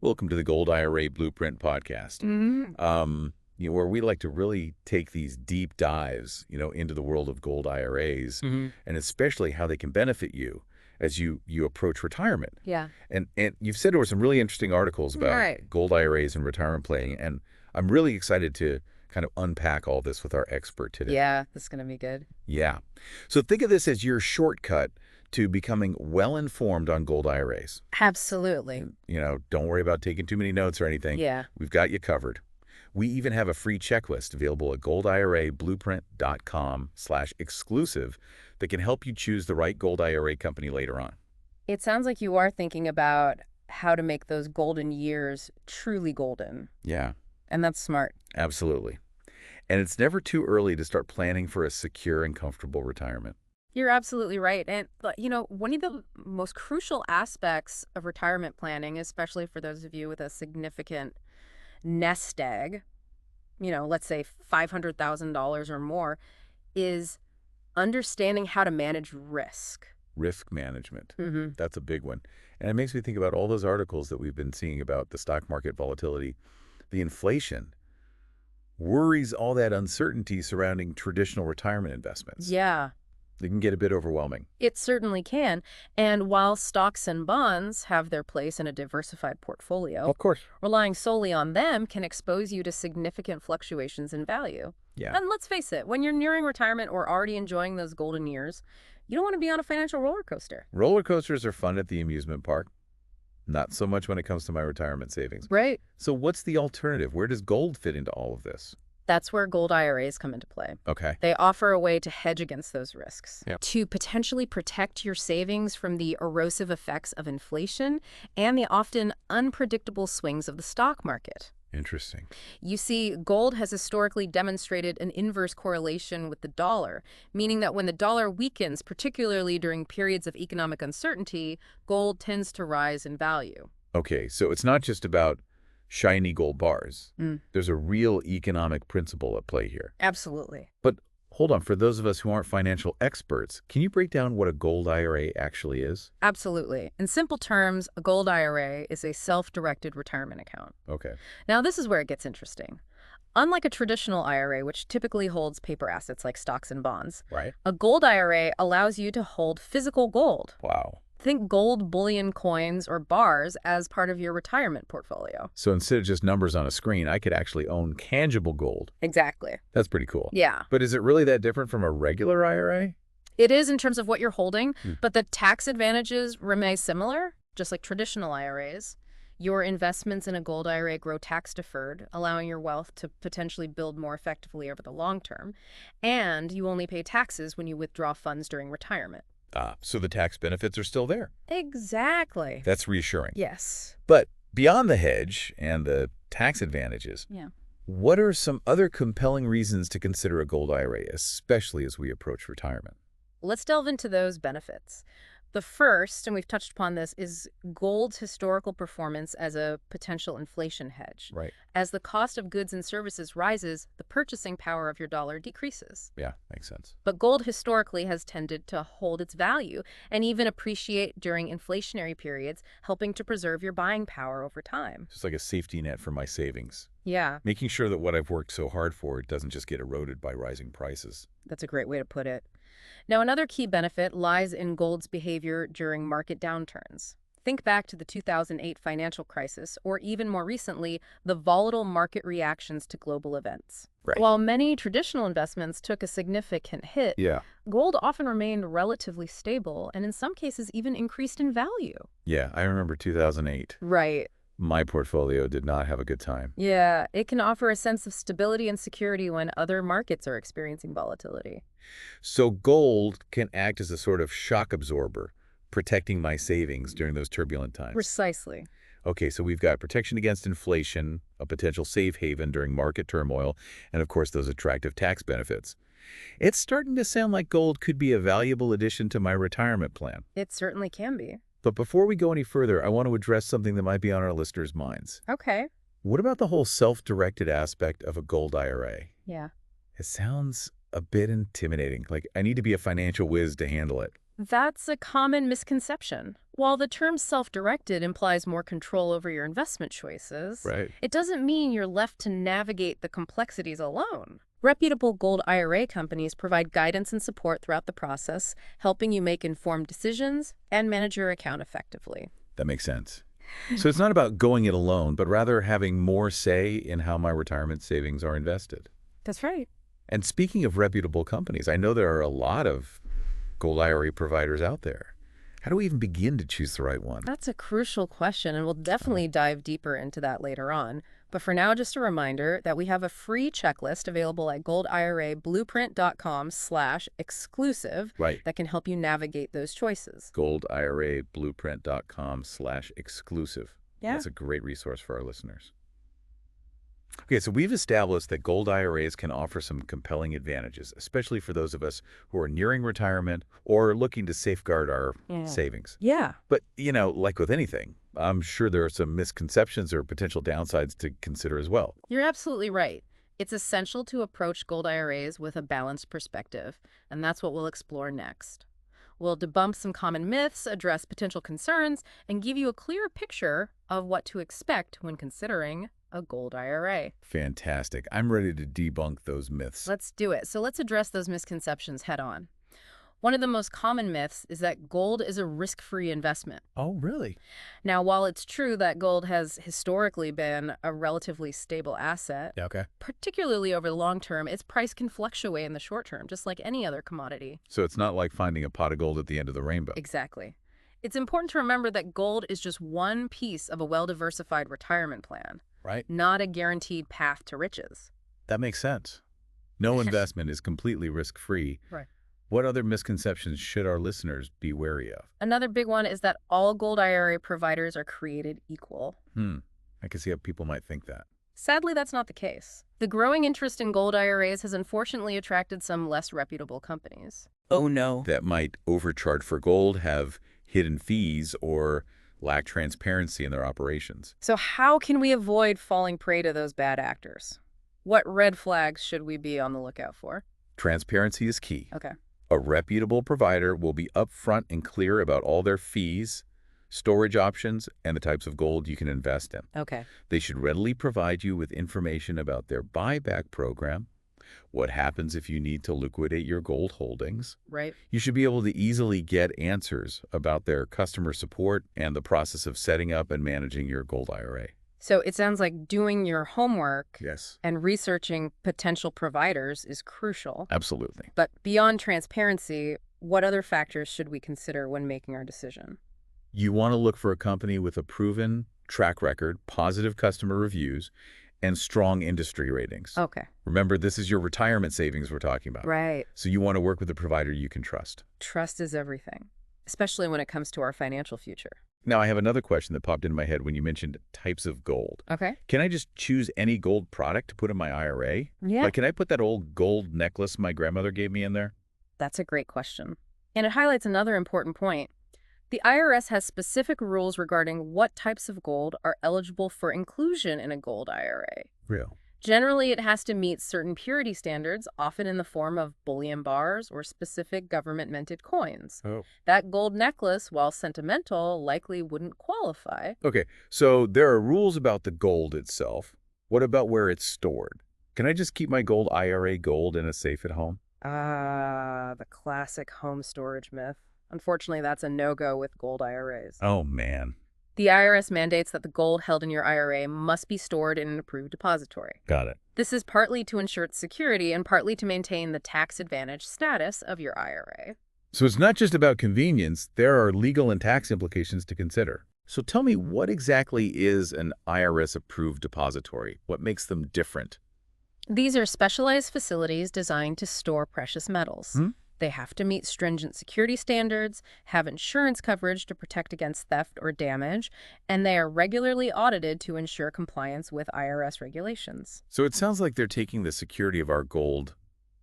Welcome to the Gold IRA Blueprint podcast. Where we like to really take these deep dives, into the world of gold IRAs, hmm and especially how they can benefit you as you approach retirement. Yeah. And you've said there were some really interesting articles All about right. gold IRAs and retirement planning, and I'm really excited to kind of unpack all this with our expert today. Yeah, this is going to be good. Yeah. So think of this as your shortcut to becoming well-informed on gold IRAs. Absolutely. Don't worry about taking too many notes or anything. Yeah. We've got you covered. We even have a free checklist available at goldirablueprint.com/exclusive that can help you choose the right gold IRA company later on. It sounds like you are thinking about how to make those golden years truly golden. Yeah, And that's smart. absolutely. And it's never too early to start planning for a secure and comfortable retirement. You're absolutely right. And, one of the most crucial aspects of retirement planning, especially for those of you with a significant nest egg, let's say $500,000 or more, is understanding how to manage risk. Risk management. hmm That's a big one. And it makes me think about all those articles that we've been seeing about the stock market volatility, the inflation, worries, all that uncertainty surrounding traditional retirement investments. Yeah. It can get a bit overwhelming. It certainly can. And while stocks and bonds have their place in a diversified portfolio, Of course. relying solely on them can expose you to significant fluctuations in value. Yeah. And let's face it, when you're nearing retirement or already enjoying those golden years, you don't want to be on a financial roller coaster. Roller coasters are fun at the amusement park. Not so much when it comes to my retirement savings. Right. So what's the alternative? Where does gold fit into all of this? That's where gold IRAs come into play. Okay. They offer a way to hedge against those risks, Yep. to potentially protect your savings from the erosive effects of inflation and the often unpredictable swings of the stock market. Interesting. You see, gold has historically demonstrated an inverse correlation with the dollar, meaning that when the dollar weakens, particularly during periods of economic uncertainty, gold tends to rise in value. Okay, so it's not just about shiny gold bars. Mm. There's a real economic principle at play here. Absolutely. But hold on, for those of us who aren't financial experts, can you break down what a gold IRA actually is? Absolutely. In simple terms, a gold IRA is a self-directed retirement account. Okay. Now, this is where it gets interesting. Unlike a traditional IRA, which typically holds paper assets like stocks and bonds, Right. a gold IRA allows you to hold physical gold. Wow. Think gold bullion coins or bars as part of your retirement portfolio. So instead of just numbers on a screen, I could actually own tangible gold. Exactly. That's pretty cool. Yeah. But is it really that different from a regular IRA? It is in terms of what you're holding, Hmm. but the tax advantages remain similar, just like traditional IRAs. Your investments in a gold IRA grow tax deferred, allowing your wealth to potentially build more effectively over the long term. And you only pay taxes when you withdraw funds during retirement. So the tax benefits are still there. Exactly. That's reassuring. Yes. But beyond the hedge and the tax advantages, Yeah. what are some other compelling reasons to consider a gold IRA, especially as we approach retirement? Let's delve into those benefits. The first, and we've touched upon this, is gold's historical performance as a potential inflation hedge. Right. As the cost of goods and services rises, the purchasing power of your dollar decreases. Yeah, makes sense. But gold historically has tended to hold its value and even appreciate during inflationary periods, helping to preserve your buying power over time. Just like a safety net for my savings, Yeah, making sure that what I've worked so hard for doesn't just get eroded by rising prices. that's a great way to put it. Now, another key benefit lies in gold's behavior during market downturns. Think back to the 2008 financial crisis, or even more recently, the volatile market reactions to global events. Right. While many traditional investments took a significant hit, Yeah. gold often remained relatively stable and in some cases even increased in value. Yeah, I remember 2008. Right. My portfolio did not have a good time. Yeah, it can offer a sense of stability and security when other markets are experiencing volatility. So gold can act as a sort of shock absorber, protecting my savings during those turbulent times. Precisely. Okay, so we've got protection against inflation, a potential safe haven during market turmoil, and of course those attractive tax benefits. It's starting to sound like gold could be a valuable addition to my retirement plan. It certainly can be. But before we go any further, I want to address something that might be on our listeners' minds. Okay. What about the whole self-directed aspect of a gold IRA? Yeah. It sounds a bit intimidating, like I need to be a financial whiz to handle it. That's a common misconception. While the term self-directed implies more control over your investment choices, Right. it doesn't mean you're left to navigate the complexities alone. Reputable gold IRA companies provide guidance and support throughout the process, helping you make informed decisions and manage your account effectively. That makes sense. So it's not about going it alone, but rather having more say in how my retirement savings are invested. That's right. And speaking of reputable companies, I know there are a lot of gold IRA providers out there. How do we even begin to choose the right one? That's a crucial question, and we'll definitely dive deeper into that later on. But for now, just a reminder that we have a free checklist available at goldirablueprint.com/exclusive Right. that can help you navigate those choices. goldirablueprint.com/exclusive. Yeah. That's a great resource for our listeners. Okay, so we've established that gold IRAs can offer some compelling advantages, especially for those of us who are nearing retirement or looking to safeguard our savings. Yeah. But, like with anything, I'm sure there are some misconceptions or potential downsides to consider as well. You're absolutely right. It's essential to approach gold IRAs with a balanced perspective, and that's what we'll explore next. We'll debunk some common myths, address potential concerns, and give you a clearer picture of what to expect when considering a gold IRA. Fantastic. I'm ready to debunk those myths. Let's do it. So let's address those misconceptions head on. One of the most common myths is that gold is a risk-free investment. Oh, really? Now, while it's true that gold has historically been a relatively stable asset, Yeah, okay. particularly over the long term, its price can fluctuate in the short term, just like any other commodity. So it's not like finding a pot of gold at the end of the rainbow. Exactly. It's important to remember that gold is just one piece of a well-diversified retirement plan, Right? not a guaranteed path to riches. That makes sense. No investment is completely risk-free. Right. What other misconceptions should our listeners be wary of? Another big one is that all gold IRA providers are created equal. I can see how people might think that. Sadly, that's not the case. The growing interest in gold IRAs has unfortunately attracted some less reputable companies. Oh no. That might overcharge for gold, have hidden fees, or lack transparency in their operations. So how can we avoid falling prey to those bad actors? What red flags should we be on the lookout for? Transparency is key. Okay. A reputable provider will be upfront and clear about all their fees, storage options, and the types of gold you can invest in. Okay. They should readily provide you with information about their buyback program, what happens if you need to liquidate your gold holdings. Right. You should be able to easily get answers about their customer support and the process of setting up and managing your gold IRA. So it sounds like doing your homework Yes. and researching potential providers is crucial. Absolutely. But beyond transparency, what other factors should we consider when making our decision? You want to look for a company with a proven track record, positive customer reviews, and strong industry ratings. Okay. Remember, this is your retirement savings we're talking about. Right. So you want to work with a provider you can trust. Trust is everything, especially when it comes to our financial future. Now, I have another question that popped into my head when you mentioned types of gold. Okay. Can I just choose any gold product to put in my IRA? Yeah. Like, can I put that old gold necklace my grandmother gave me in there? That's a great question. And it highlights another important point. The IRS has specific rules regarding what types of gold are eligible for inclusion in a gold IRA. Real. Generally, it has to meet certain purity standards, often in the form of bullion bars or specific government-minted coins. Oh. That gold necklace, while sentimental, likely wouldn't qualify. Okay, so there are rules about the gold itself. What about where it's stored? Can I just keep my gold IRA gold in a safe at home? The classic home storage myth. Unfortunately, that's a no-go with gold IRAs. Oh, man. The IRS mandates that the gold held in your IRA must be stored in an approved depository. Got it. This is partly to ensure its security and partly to maintain the tax advantage status of your IRA. So it's not just about convenience. There are legal and tax implications to consider. So tell me, what exactly is an IRS-approved depository? What makes them different? These are specialized facilities designed to store precious metals. They have to meet stringent security standards, have insurance coverage to protect against theft or damage, and they are regularly audited to ensure compliance with IRS regulations. So it sounds like they're taking the security of our gold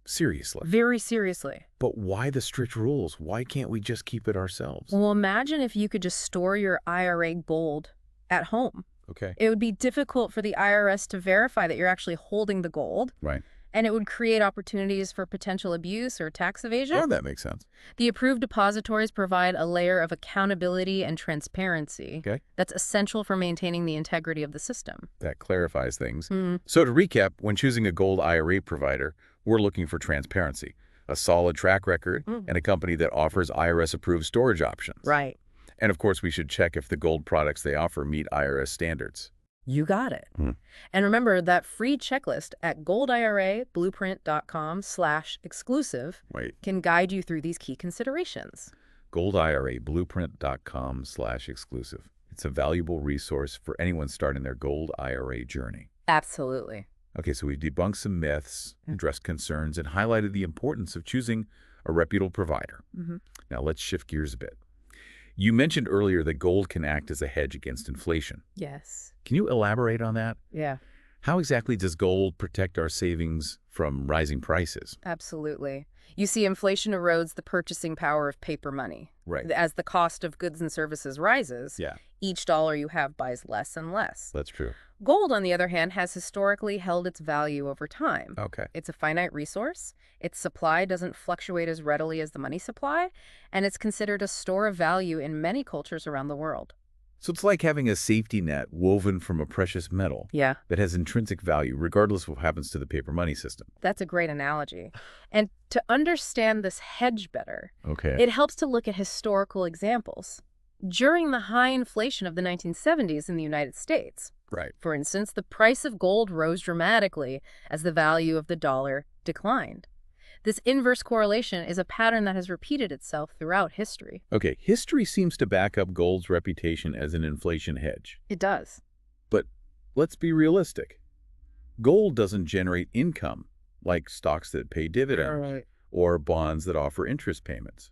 seriously. Very seriously. But why the strict rules? Why can't we just keep it ourselves? Well, imagine if you could just store your IRA gold at home. Okay. It would be difficult for the IRS to verify that you're actually holding the gold. Right. and it would create opportunities for potential abuse or tax evasion. Oh, that makes sense. The approved depositories provide a layer of accountability and transparency Okay. that's essential for maintaining the integrity of the system. That clarifies things. Mm, So to recap, when choosing a gold IRA provider, we're looking for transparency, a solid track record, mm. and a company that offers IRS-approved storage options. Right. And of course, we should check if the gold products they offer meet IRS standards. You got it. Hmm. And remember that free checklist at goldirablueprint.com/exclusive Wait, can guide you through these key considerations. goldirablueprint.com/exclusive. It's a valuable resource for anyone starting their gold IRA journey. Absolutely. Okay, so we've debunked some myths, addressed concerns, and highlighted the importance of choosing a reputable provider. Mm-hmm. Now let's shift gears a bit. You mentioned earlier that gold can act as a hedge against inflation. Yes. Can you elaborate on that? Yeah. How exactly does gold protect our savings from rising prices? Absolutely. You see, inflation erodes the purchasing power of paper money. Right. As the cost of goods and services rises, Yeah, each dollar you have buys less and less. that's true. Gold, on the other hand, has historically held its value over time. Okay. It's a finite resource, its supply doesn't fluctuate as readily as the money supply, and it's considered a store of value in many cultures around the world. So it's like having a safety net woven from a precious metal Yeah, that has intrinsic value regardless of what happens to the paper money system. that's a great analogy. And to understand this hedge better, Okay. it helps to look at historical examples. During the high inflation of the 1970s in the United States, Right. for instance, the price of gold rose dramatically as the value of the dollar declined. This inverse correlation is a pattern that has repeated itself throughout history. Okay, history seems to back up gold's reputation as an inflation hedge. It does. But let's be realistic. Gold doesn't generate income like stocks that pay dividends or bonds that offer interest payments.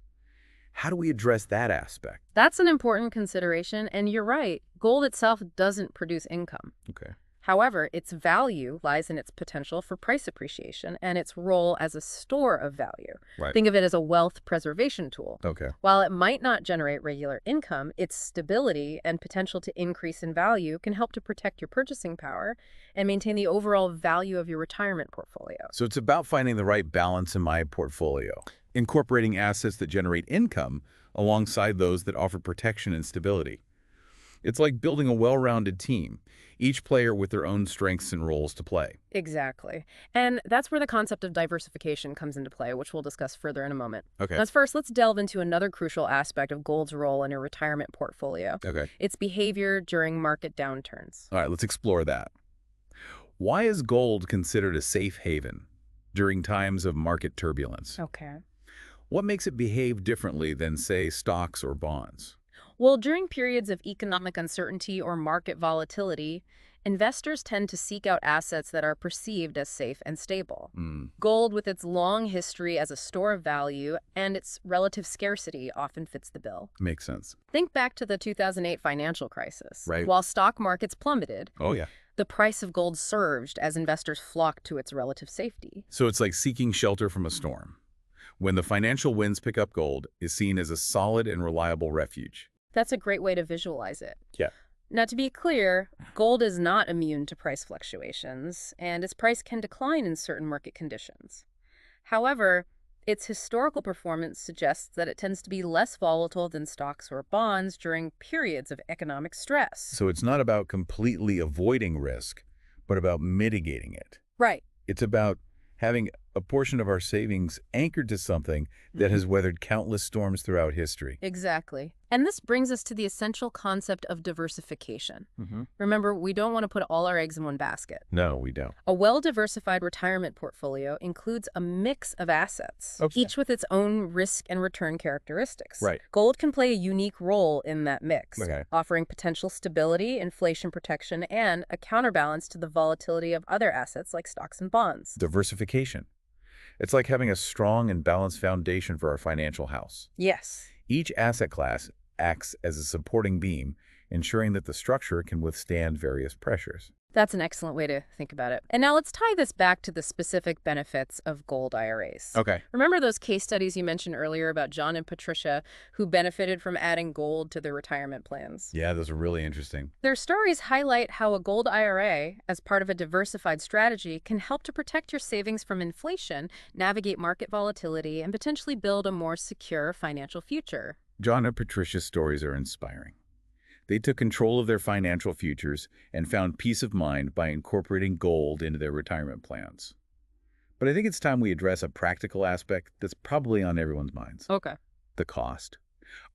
How do we address that aspect? That's an important consideration, and you're right. Gold itself doesn't produce income. Okay. However, its value lies in its potential for price appreciation and its role as a store of value. Right. Think of it as a wealth preservation tool. Okay. While it might not generate regular income, its stability and potential to increase in value can help to protect your purchasing power and maintain the overall value of your retirement portfolio. So it's about finding the right balance in my portfolio, incorporating assets that generate income alongside those that offer protection and stability. It's like building a well-rounded team, each player with their own strengths and roles to play. Exactly. And that's where the concept of diversification comes into play, which we'll discuss further in a moment. Okay. Now, first, let's delve into another crucial aspect of gold's role in your retirement portfolio. Okay. Its behavior during market downturns. All right, let's explore that. Why is gold considered a safe haven during times of market turbulence? Okay. What makes it behave differently than, say, stocks or bonds? Well, during periods of economic uncertainty or market volatility, investors tend to seek out assets that are perceived as safe and stable. Gold, with its long history as a store of value and its relative scarcity, often fits the bill. Makes sense. Think back to the 2008 financial crisis. Right. While stock markets plummeted, Oh, yeah. the price of gold surged as investors flocked to its relative safety. So it's like seeking shelter from a storm. When the financial winds pick up, gold is seen as a solid and reliable refuge. That's a great way to visualize it. Yeah. Now, to be clear, gold is not immune to price fluctuations, and its price can decline in certain market conditions. However, its historical performance suggests that it tends to be less volatile than stocks or bonds during periods of economic stress. So it's not about completely avoiding risk, but about mitigating it. Right. It's about having a portion of our savings anchored to something that has weathered countless storms throughout history. Exactly. And this brings us to the essential concept of diversification. Remember, we don't want to put all our eggs in one basket. No, we don't. A well-diversified retirement portfolio includes a mix of assets, Okay. each with its own risk and return characteristics. Right. Gold can play a unique role in that mix, Okay. offering potential stability, inflation protection, and a counterbalance to the volatility of other assets like stocks and bonds. Diversification. It's like having a strong and balanced foundation for our financial house. Yes. Each asset class acts as a supporting beam, ensuring that the structure can withstand various pressures. That's an excellent way to think about it. And now let's tie this back to the specific benefits of gold IRAs. Okay. Remember those case studies you mentioned earlier about John and Patricia who benefited from adding gold to their retirement plans? Yeah, those are really interesting. Their stories highlight how a gold IRA, as part of a diversified strategy, can help to protect your savings from inflation, navigate market volatility, and potentially build a more secure financial future. John and Patricia's stories are inspiring. They took control of their financial futures and found peace of mind by incorporating gold into their retirement plans. But I think it's time we address a practical aspect that's probably on everyone's minds. Okay. The cost.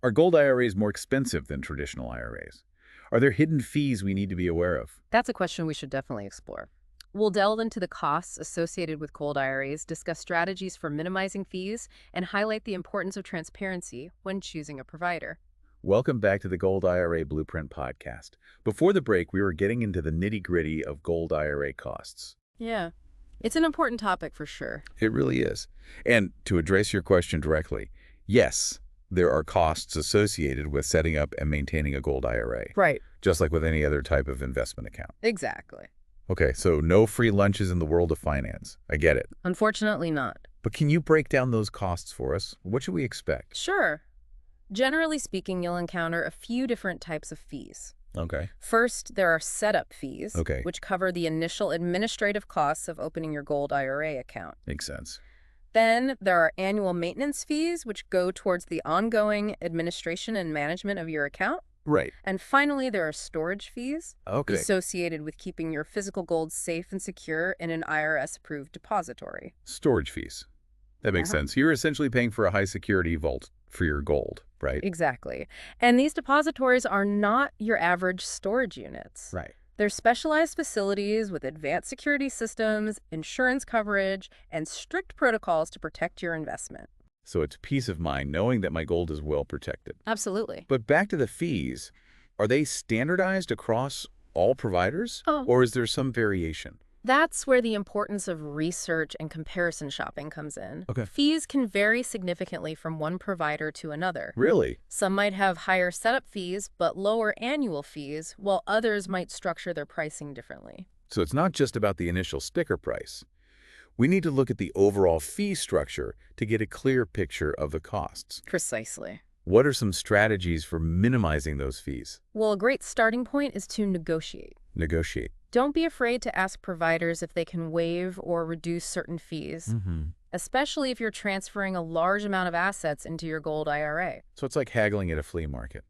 Are gold IRAs more expensive than traditional IRAs? Are there hidden fees we need to be aware of? That's a question we should definitely explore. We'll delve into the costs associated with gold IRAs, discuss strategies for minimizing fees, and highlight the importance of transparency when choosing a provider. Welcome back to the Gold IRA Blueprint podcast. Before the break, we were getting into the nitty-gritty of gold IRA costs. Yeah, it's an important topic for sure. It really is. And to address your question directly, yes, there are costs associated with setting up and maintaining a gold IRA, Right. just like with any other type of investment account. Exactly. Okay, so no free lunches in the world of finance. I get it. Unfortunately not. But can you break down those costs for us? What should we expect? Sure. Generally speaking, you'll encounter a few different types of fees. Okay. First, there are setup fees, Okay. which cover the initial administrative costs of opening your gold IRA account. Makes sense. Then there are annual maintenance fees, which go towards the ongoing administration and management of your account. Right. And finally, there are storage fees Okay. associated with keeping your physical gold safe and secure in an IRS-approved depository. Storage fees. That makes sense. You're essentially paying for a high-security vault for your gold, right? Exactly. And these depositories are not your average storage units. Right. They're specialized facilities with advanced security systems, insurance coverage, and strict protocols to protect your investment. So it's peace of mind knowing that my gold is well protected. Absolutely. But back to the fees. Are they standardized across all providers? Oh. Or is there some variation? That's where the importance of research and comparison shopping comes in. Okay. Fees can vary significantly from one provider to another. Really? Some might have higher setup fees, but lower annual fees, while others might structure their pricing differently. So it's not just about the initial sticker price. We need to look at the overall fee structure to get a clear picture of the costs. Precisely. What are some strategies for minimizing those fees? Well, a great starting point is to negotiate. Negotiate. Don't be afraid to ask providers if they can waive or reduce certain fees, especially if you're transferring a large amount of assets into your gold IRA. So it's like haggling at a flea market,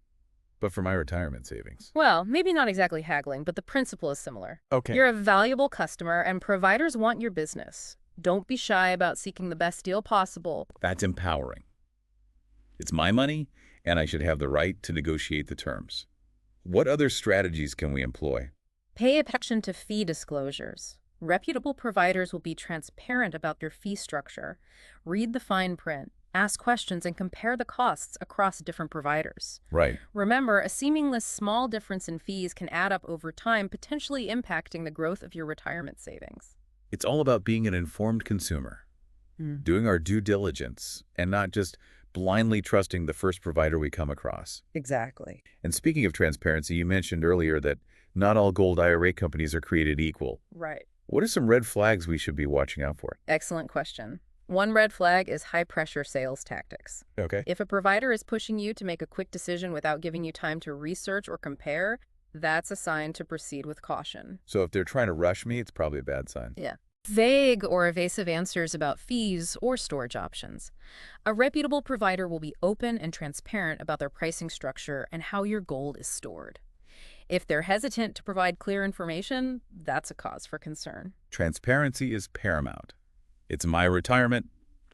but for my retirement savings. Well, maybe not exactly haggling, but the principle is similar. Okay. You're a valuable customer, and providers want your business. Don't be shy about seeking the best deal possible. That's empowering. It's my money, and I should have the right to negotiate the terms. What other strategies can we employ? Pay attention to fee disclosures. Reputable providers will be transparent about their fee structure. Read the fine print, ask questions, and compare the costs across different providers. Right. Remember, a seemingly small difference in fees can add up over time, potentially impacting the growth of your retirement savings. It's all about being an informed consumer, doing our due diligence, and not just blindly trusting the first provider we come across. Exactly. And speaking of transparency, you mentioned earlier that not all gold IRA companies are created equal. Right. What are some red flags we should be watching out for? Excellent question. One red flag is high-pressure sales tactics. Okay. If a provider is pushing you to make a quick decision without giving you time to research or compare, that's a sign to proceed with caution. So if they're trying to rush me, it's probably a bad sign. Yeah. Vague or evasive answers about fees or storage options. A reputable provider will be open and transparent about their pricing structure and how your gold is stored. If they're hesitant to provide clear information, that's a cause for concern. Transparency is paramount. It's my retirement.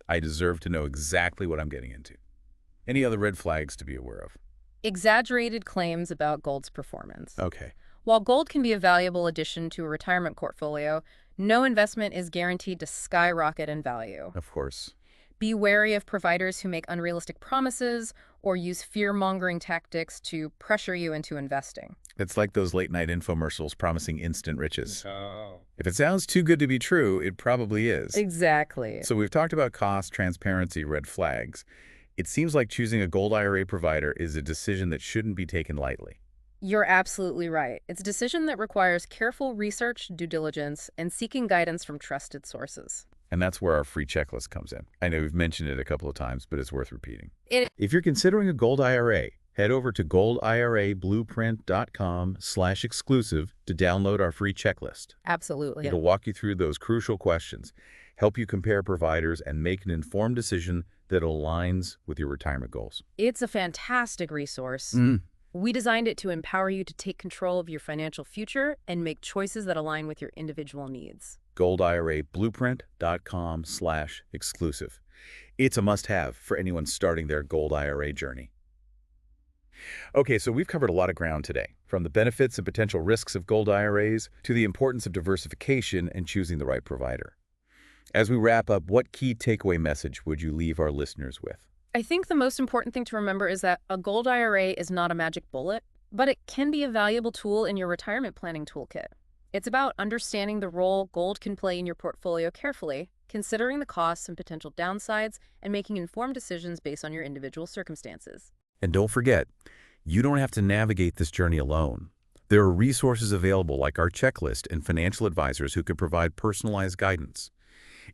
I deserve to know exactly what I'm getting into. Any other red flags to be aware of? Exaggerated claims about gold's performance. Okay. While gold can be a valuable addition to a retirement portfolio, no investment is guaranteed to skyrocket in value. Of course. Be wary of providers who make unrealistic promises or use fear-mongering tactics to pressure you into investing. It's like those late-night infomercials promising instant riches. Oh. If it sounds too good to be true, it probably is. Exactly. So we've talked about cost, transparency, red flags. It seems like choosing a gold IRA provider is a decision that shouldn't be taken lightly. You're absolutely right. It's a decision that requires careful research, due diligence, and seeking guidance from trusted sources. And that's where our free checklist comes in. I know we've mentioned it a couple of times, but it's worth repeating. It If you're considering a gold IRA, head over to goldirablueprint.com/exclusive to download our free checklist. Absolutely. It'll walk you through those crucial questions, help you compare providers, and make an informed decision that aligns with your retirement goals. It's a fantastic resource. Mm. We designed it to empower you to take control of your financial future and make choices that align with your individual needs. goldirablueprint.com/exclusive. It's a must-have for anyone starting their gold IRA journey. Okay, so we've covered a lot of ground today, from the benefits and potential risks of gold IRAs to the importance of diversification and choosing the right provider. As we wrap up, what key takeaway message would you leave our listeners with? I think the most important thing to remember is that a gold IRA is not a magic bullet, but it can be a valuable tool in your retirement planning toolkit. It's about understanding the role gold can play in your portfolio carefully, considering the costs and potential downsides, and making informed decisions based on your individual circumstances. And don't forget, you don't have to navigate this journey alone. There are resources available like our checklist and financial advisors who can provide personalized guidance.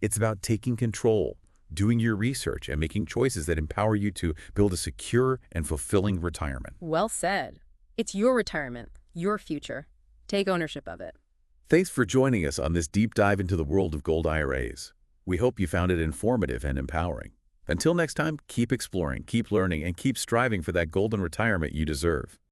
It's about taking control, doing your research, and making choices that empower you to build a secure and fulfilling retirement. Well said. It's your retirement, your future. Take ownership of it. Thanks for joining us on this deep dive into the world of gold IRAs. We hope you found it informative and empowering. Until next time, keep exploring, keep learning, and keep striving for that golden retirement you deserve.